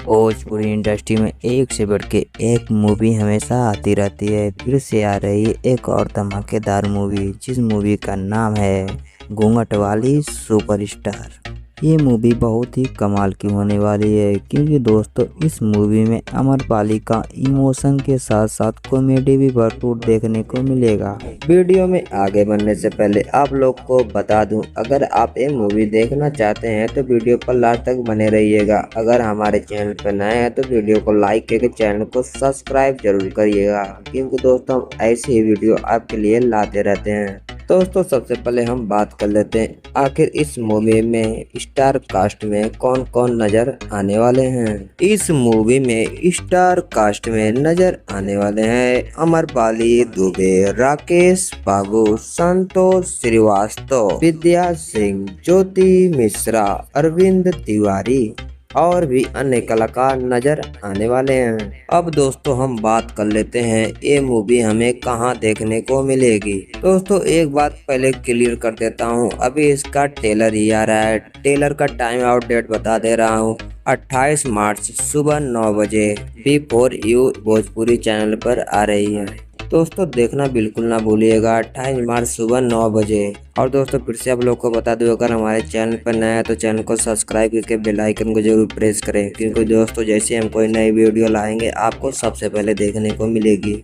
Bhojpuri industry में एक से बढ़ के एक मूवी हमेशा आती रहती है। फिर से आ रही है एक और धमाकेदार मूवी, जिस मूवी का नाम है घूंघट वाली सुपरस्टार। ये मूवी बहुत ही कमाल की होने वाली है, क्योंकि दोस्तों इस मूवी में आम्रपाली का इमोशन के साथ साथ कॉमेडी भी भरपूर देखने को मिलेगा। वीडियो में आगे बढ़ने से पहले आप लोग को बता दूं, अगर आप ये मूवी देखना चाहते हैं तो वीडियो पर लास्ट तक बने रहिएगा। अगर हमारे चैनल पर नए हैं तो वीडियो को लाइक करके चैनल को सब्सक्राइब जरूर करिएगा, क्योंकि दोस्तों हम ऐसी ही वीडियो आपके लिए लाते रहते हैं। दोस्तों सबसे पहले हम बात कर लेते हैं आखिर इस मूवी में स्टार कास्ट में कौन कौन नजर आने वाले हैं। इस मूवी में स्टार कास्ट में नजर आने वाले हैं आम्रपाली दुबे, राकेश बाबू, संतोष श्रीवास्तव, विद्या सिंह, ज्योति मिश्रा, अरविंद तिवारी और भी अन्य कलाकार नजर आने वाले हैं। अब दोस्तों हम बात कर लेते हैं ये मूवी हमें कहां देखने को मिलेगी। दोस्तों एक बात पहले क्लियर कर देता हूं, अभी इसका ट्रेलर ही आ रहा है। ट्रेलर का टाइम आउट डेट बता दे रहा हूं, 28 मार्च सुबह 9 बजे B4U भोजपुरी चैनल पर आ रही है। दोस्तों देखना बिल्कुल ना भूलिएगा, 28 मार्च सुबह 9 बजे। और दोस्तों फिर से आप लोग को बता दूं, अगर हमारे चैनल पर नया है तो चैनल को सब्सक्राइब करके बेल आइकन को जरूर प्रेस करें, क्योंकि दोस्तों जैसे हम कोई नई वीडियो लाएंगे आपको सबसे पहले देखने को मिलेगी।